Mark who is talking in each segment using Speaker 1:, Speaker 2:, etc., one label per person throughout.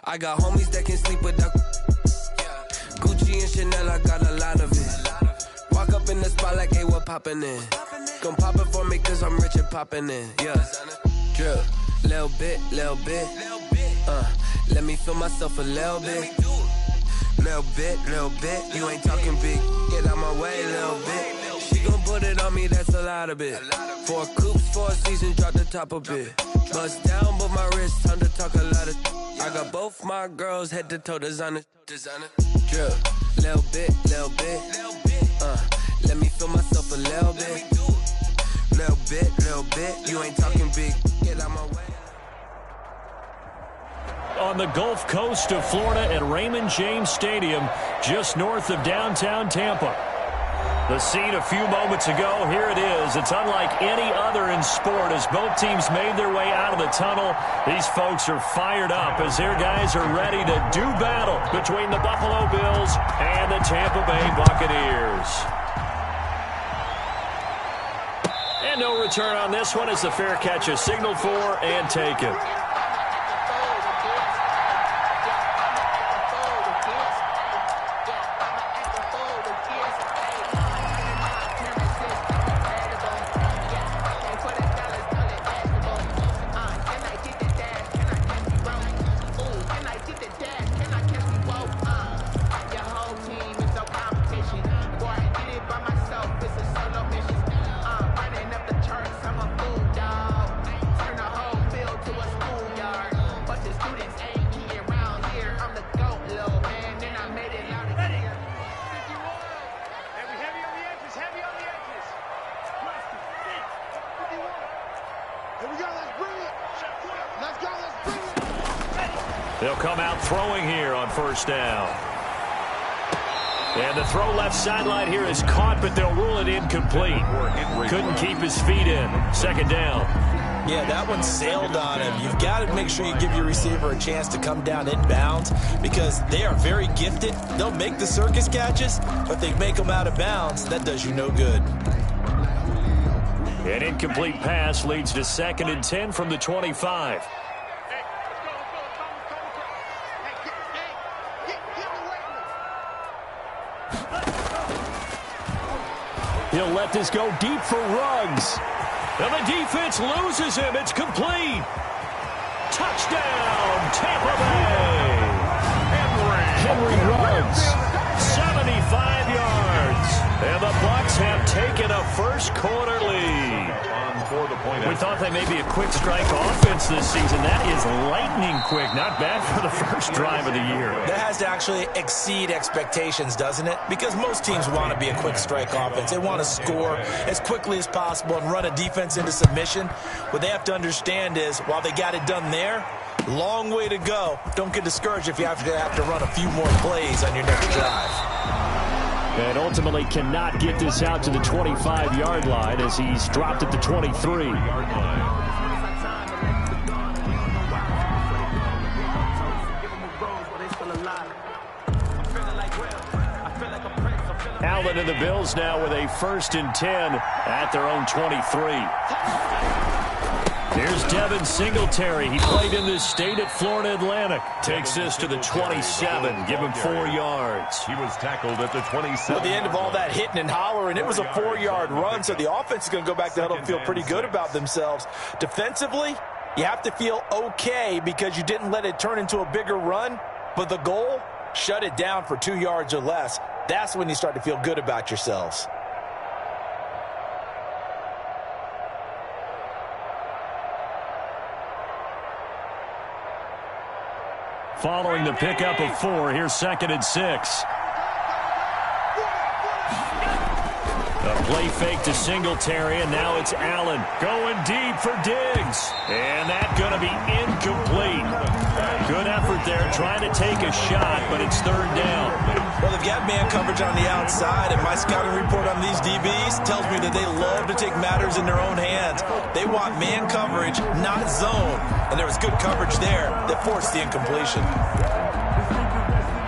Speaker 1: I got homies that can sleep without Gucci and Chanel, I got a lot of it. Walk up in the spot like, hey, what poppin' in? Come pop it for me cause I'm rich and poppin' in. Yeah, drip, little bit. Let me feel myself a little bit. Little bit. You ain't talking big. Get out my way, little bit. She gon' put it on me, that's a lot of it. 4 coupes, 4 seasons, drop the top a bit. Bust down, but my wrist, time to talk a lot of. I got both my girls head to toe designer. Drip, little bit. Let me feel myself a little bit. Little bit. You ain't talking big. Get out my way.
Speaker 2: On the Gulf Coast of Florida at Raymond James Stadium, just north of downtown Tampa. The scene a few moments ago, here it is. It's unlike any other in sport as both teams made their way out of the tunnel. These folks are fired up as their guys are ready to do battle between the Buffalo Bills and the Tampa Bay Buccaneers. And no return on this one as the fair catch is signaled for and taken. They'll come out throwing here on first down. And the throw left sideline here is caught, but they'll rule it incomplete. Couldn't keep his feet in. Second down.
Speaker 3: Yeah, that one sailed on him. You've got to make sure you give your receiver a chance to come down inbounds because they are very gifted. They'll make the circus catches, but they make them out of bounds. That does you no good.
Speaker 2: An incomplete pass leads to 2nd and 10 from the 25. He'll let this go deep for Ruggs. And the defense loses him. It's complete. Touchdown, Tampa Bay. Henry Ruggs, 75 yards. And the Bucs have taken a first-quarter lead. We thought they may be a quick strike offense this season. That is lightning quick. Not bad for the first drive of the year.
Speaker 3: That has to actually exceed expectations, doesn't it? Because most teams want to be a quick strike offense. They want to score as quickly as possible and run a defense into submission. What they have to understand is, while they got it done there, long way to go. Don't get discouraged if you have to run a few more plays on your next drive.
Speaker 2: And ultimately cannot get this out to the 25-yard line as he's dropped at the 23. Allen and the Bills now with a 1st and 10 at their own 23. Here's Devin Singletary. He played in this state at Florida Atlantic. Takes this to the 27. Give him 4 yards.
Speaker 4: He was tackled at the 27.
Speaker 3: Well, at the end of all that hitting and hollering, it was a 4-yard run, so the offense is going to go back to huddle and feel pretty good about themselves. Defensively, you have to feel okay because you didn't let it turn into a bigger run, but the goal, shut it down for 2 yards or less. That's when you start to feel good about yourselves.
Speaker 2: Following the pickup of 4, here's 2nd and 6. A play fake to Singletary, and now it's Allen going deep for Diggs. And that's going to be incomplete. Good effort there, trying to take a shot, but it's 3rd down.
Speaker 3: Well, they've got man coverage on the outside, and my scouting report on these DBs tells me that they love to take matters in their own hands. They want man coverage, not zone. And there was good coverage there that forced the incompletion.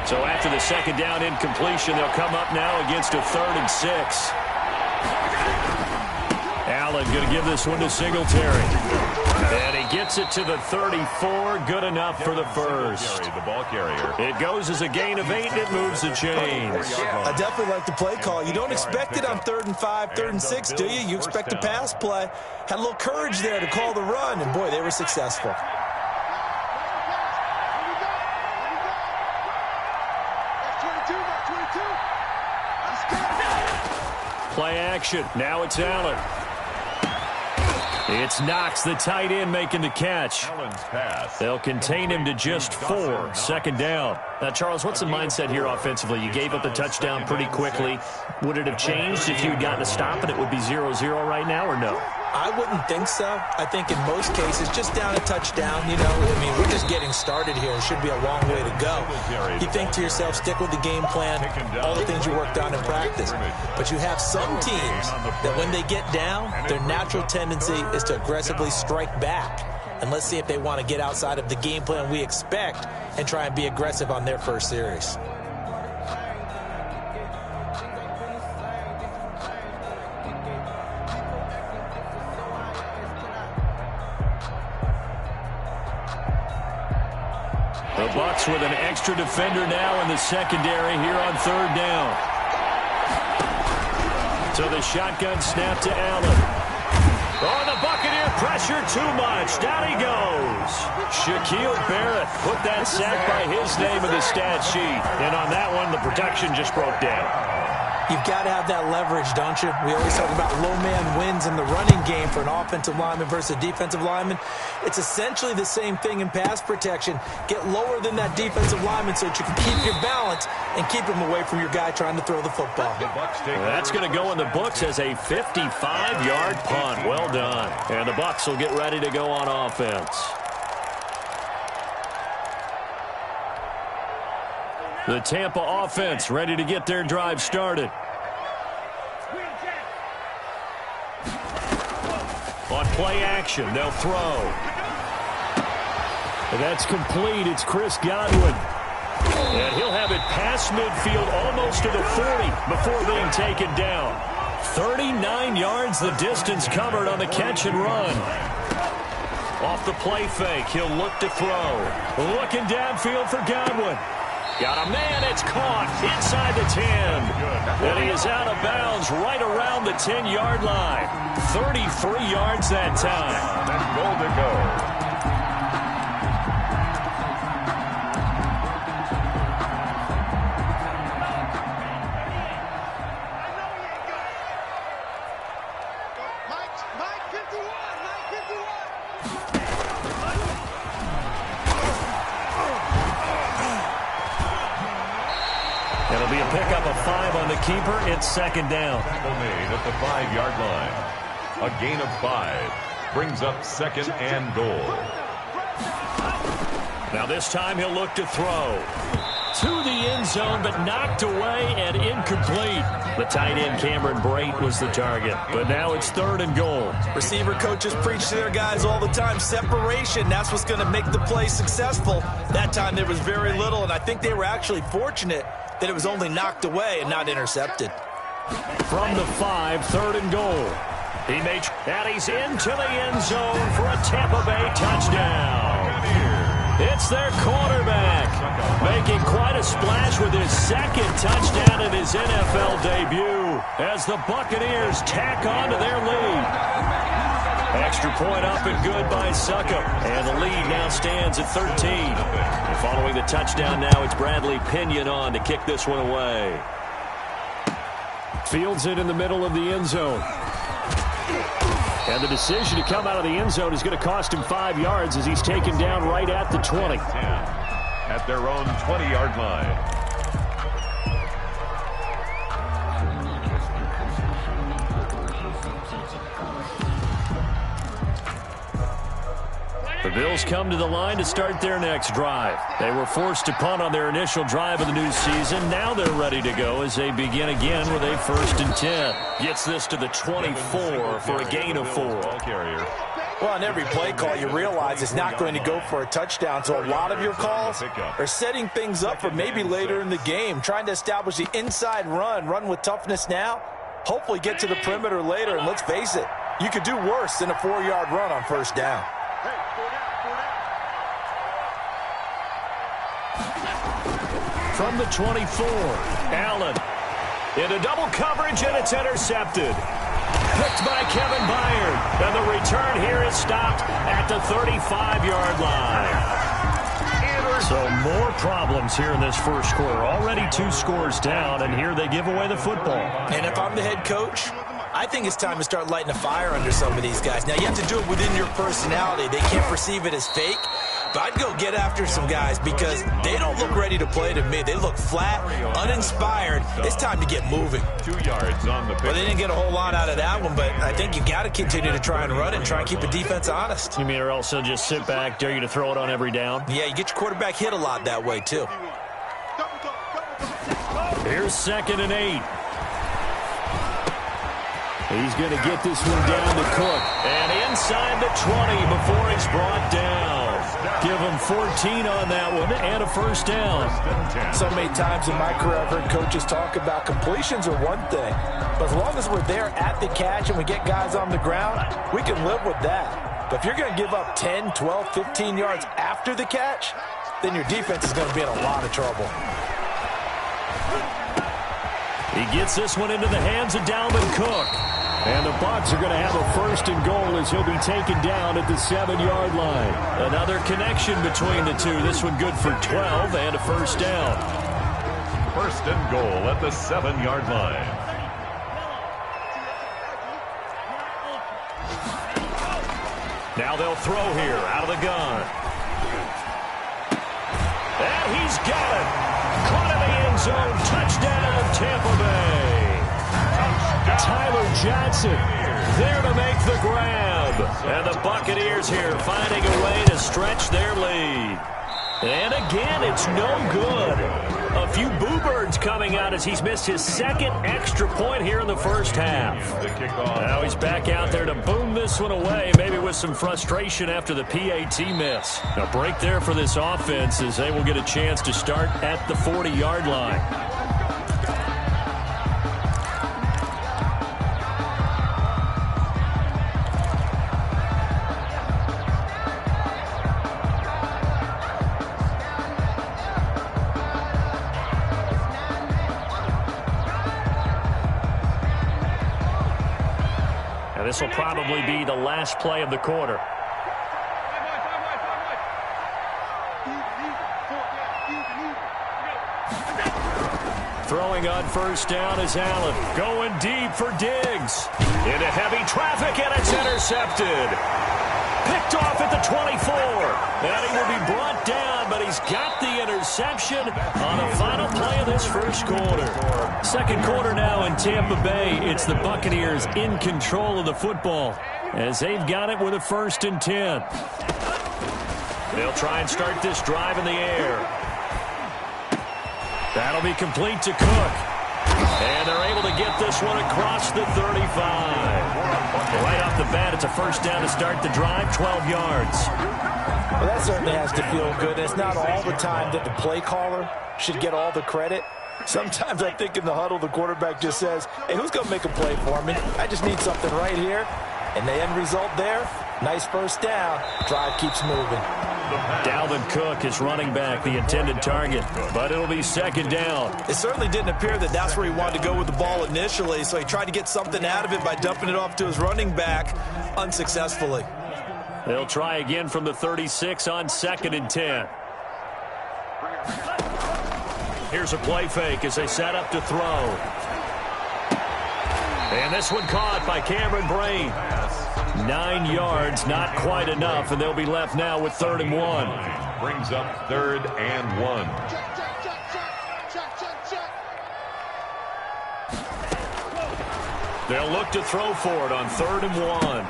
Speaker 2: So after the 2nd down incompletion, they'll come up now against a 3rd and 6. Allen going to give this one to Singletary. And he gets it to the 34. Good enough for the first.
Speaker 4: The ball carrier.
Speaker 2: It goes as a gain of 8, and it moves the chains.
Speaker 3: I definitely like the play call. You don't expect it on 3rd and 5, 3rd and 6, do you? You expect a pass play. Had a little courage there to call the run, and, boy, they were successful.
Speaker 2: Play action. Now it's Allen. It's Knox, the tight end, making the catch. They'll contain him to just 4. Second down.
Speaker 5: Now, Charles, what's the mindset here offensively? You gave up the touchdown pretty quickly. Would it have changed if you had gotten a stop and it would be 0-0 right now, or no?
Speaker 3: I wouldn't think so. I think in most cases, just down a touchdown, you know. I mean, we're just getting started here. It should be a long way to go. You think to yourself, stick with the game plan, all the things you worked on in practice. But you have some teams that when they get down, their natural tendency is to aggressively strike back. And let's see if they want to get outside of the game plan we expect and try and be aggressive on their first series.
Speaker 2: The Bucs with an extra defender now in the secondary here on 3rd down. So the shotgun snap to Allen. Oh, the Buccaneer pressure too much. Down he goes. Shaquille Barrett put that sack by his name in the stat sheet. And on that one, the protection just broke down.
Speaker 3: You've got to have that leverage, don't you? We always talk about low man wins in the running game for an offensive lineman versus a defensive lineman. It's essentially the same thing in pass protection. Get lower than that defensive lineman so that you can keep your balance and keep him away from your guy trying to throw the football.
Speaker 2: That's going to go in the books as a 55-yard punt. Well done. And the Bucs will get ready to go on offense. The Tampa offense ready to get their drive started. On play action, they'll throw. And that's complete. It's Chris Godwin. And he'll have it past midfield almost to the 40 before being taken down. 39 yards the distance covered on the catch and run. Off the play fake, he'll look to throw. Looking downfield for Godwin. Got a man, it's caught inside the 10. And he is out of bounds right around the 10-yard line. 33 yards that time.
Speaker 4: And goal to go.
Speaker 2: It'll be a pickup of 5 on the keeper. It's second down.
Speaker 4: Tackle made at the 5-yard line. A gain of 5 brings up second and goal.
Speaker 2: Now this time he'll look to throw. To the end zone, but knocked away and incomplete. The tight end Cameron Brate was the target, but now it's 3rd and goal.
Speaker 3: Receiver coaches preach to their guys all the time. Separation, that's what's going to make the play successful. That time there was very little, and I think they were actually fortunate that it was only knocked away and not intercepted.
Speaker 2: From the 5, 3rd and goal. He made, and he's into the end zone for a Tampa Bay touchdown. It's their quarterback, making quite a splash with his 2nd touchdown in his NFL debut as the Buccaneers tack on to their lead. Extra point up and good by Succop, and the lead now stands at 13. And following the touchdown now, it's Bradley Pinion on to kick this one away. Fields it in the middle of the end zone. And the decision to come out of the end zone is going to cost him 5 yards as he's taken down right at the 20.
Speaker 4: At their own 20-yard line.
Speaker 2: The Bills come to the line to start their next drive. They were forced to punt on their initial drive of the new season. Now they're ready to go as they begin again with a 1st and 10. Gets this to the 24 for a gain of 4.
Speaker 3: Well, on every play call, you realize it's not going to go for a touchdown. So a lot of your calls are setting things up for maybe later in the game, trying to establish the inside run with toughness now. Hopefully get to the perimeter later, and let's face it, You could do worse than a 4-yard run on first down.
Speaker 2: From the 24, Allen into double coverage, and it's intercepted. Picked by Kevin Byard. And the return here is stopped at the 35-yard line. So more problems here in this first quarter. Already 2 scores down, and here they give away the football.
Speaker 3: And if I'm the head coach, I think it's time to start lighting a fire under some of these guys. Now, you have to do it within your personality. They can't perceive it as fake. But I'd go get after some guys because they don't look ready to play to me. They look flat, uninspired. It's time to get moving.
Speaker 4: 2 yards on the pick.
Speaker 3: Well, they didn't get a whole lot out of that one, but I think you got to continue to try and run it and try and keep the defense honest.
Speaker 2: You mean or else they'll just sit back, dare you to throw it on every down?
Speaker 3: Yeah, you get your quarterback hit a lot that way, too.
Speaker 2: Here's 2nd and 8. He's going to get this one down to Cook. And inside the 20 before he's brought down. Give him 14 on that one and a first down.
Speaker 3: So many times in my career I've heard coaches talk about completions are one thing. But as long as we're there at the catch and we get guys on the ground, we can live with that. But if you're going to give up 10, 12, 15 yards after the catch, then your defense is going to be in a lot of trouble.
Speaker 2: He gets this one into the hands of Dalvin Cook. And the Bucs are going to have a 1st and goal as he'll be taken down at the 7-yard line. Another connection between the two. This one good for 12 and a first down.
Speaker 4: 1st and goal at the 7-yard line.
Speaker 2: Now they'll throw here out of the gun. And he's got it. Caught in the end zone. Touchdown, Tampa Bay. Tyler Johnson there to make the grab. And the Buccaneers here finding a way to stretch their lead. And again, it's no good. A few boo birds coming out as he's missed his 2nd extra point here in the first half. Now he's back out there to boom this one away, maybe with some frustration after the PAT miss. A break there for this offense as they will get a chance to start at the 40-yard line. This will probably be the last play of the quarter. Throwing on first down is Allen. Going deep for Diggs. Into heavy traffic, and it's intercepted. Picked off at the 24. And he will be brought down, but he's got the interception on the final play of this first quarter. 2nd quarter now in Tampa Bay. It's the Buccaneers in control of the football as they've got it with a 1st and 10. They'll try and start this drive in the air. That'll be complete to Cook. And they're able to get this one across the 35. Right off the bat, it's a first down to start the drive, 12 yards.
Speaker 3: Well, that certainly has to feel good. It's not all the time that the play caller should get all the credit. Sometimes I think in the huddle, the quarterback just says, hey, who's going to make a play for me? I just need something right here. And the end result there, nice first down. Drive keeps moving.
Speaker 2: Dalvin Cook is running back, the intended target, but it'll be 2nd down.
Speaker 3: It certainly didn't appear that that's where he wanted to go with the ball initially, so he tried to get something out of it by dumping it off to his running back unsuccessfully.
Speaker 2: They'll try again from the 36 on 2nd and 10. Here's a play fake as they set up to throw. And this one caught by Cameron Brain. 9 yards, not quite enough, and they'll be left now with 3rd and 1.
Speaker 4: Brings up 3rd and 1.
Speaker 2: They'll look to throw for it on 3rd and 1.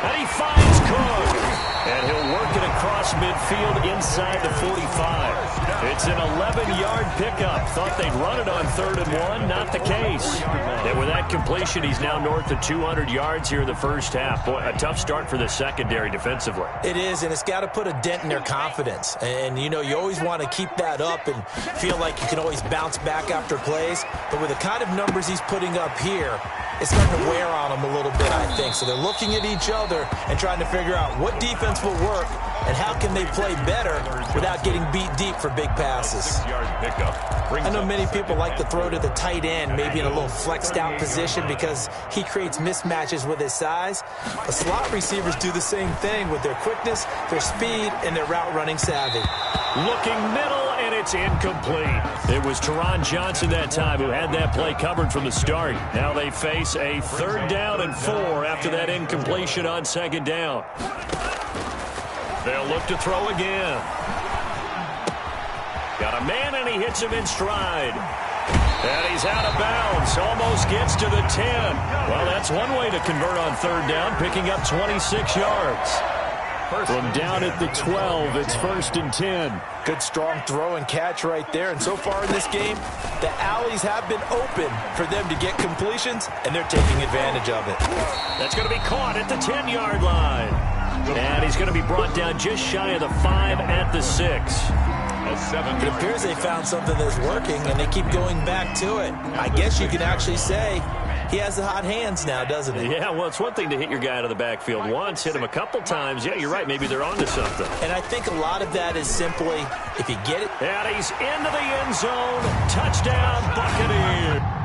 Speaker 2: And he finds Cook. And he'll work it across midfield inside the 45. It's an 11-yard pickup. Thought they'd run it on 3rd and 1. Not the case. And with that completion, he's now north of 200 yards here in the first half. Boy, a tough start for the secondary defensively.
Speaker 3: It is, and it's got to put a dent in their confidence. And, you know, you always want to keep that up and feel like you can always bounce back after plays. But with the kind of numbers he's putting up here, it's starting to wear on them a little bit, I think. So they're looking at each other and trying to figure out what defense will work and how can they play better without getting beat deep for big passes. I know many people like to throw to the tight end, maybe in a little flexed out position because he creates mismatches with his size. The slot receivers do the same thing with their quickness, their speed, and their route running savvy.
Speaker 2: Looking middle, and it's incomplete. It was Teron Johnson that time who had that play covered from the start. Now they face a 3rd down and 4 after that incompletion on 2nd down. They'll look to throw again. Got a man, and he hits him in stride. And he's out of bounds. Almost gets to the 10. Well, that's one way to convert on 3rd down, picking up 26 yards. From down at the 12, it's 1st and 10.
Speaker 3: Good strong throw and catch right there. And so far in this game, the alleys have been open for them to get completions, and they're taking advantage of it.
Speaker 2: That's going to be caught at the 10-yard line. And he's going to be brought down just shy of the 5 at the 6.
Speaker 3: It appears they found something that's working, and they keep going back to it. I guess you can actually say he has the hot hands now, doesn't he?
Speaker 2: Yeah, well, it's one thing to hit your guy out of the backfield once, hit him a couple times. Yeah, you're right. Maybe they're onto something.
Speaker 3: And I think a lot of that is simply, if you get it.
Speaker 2: And he's into the end zone. Touchdown, Buccaneers.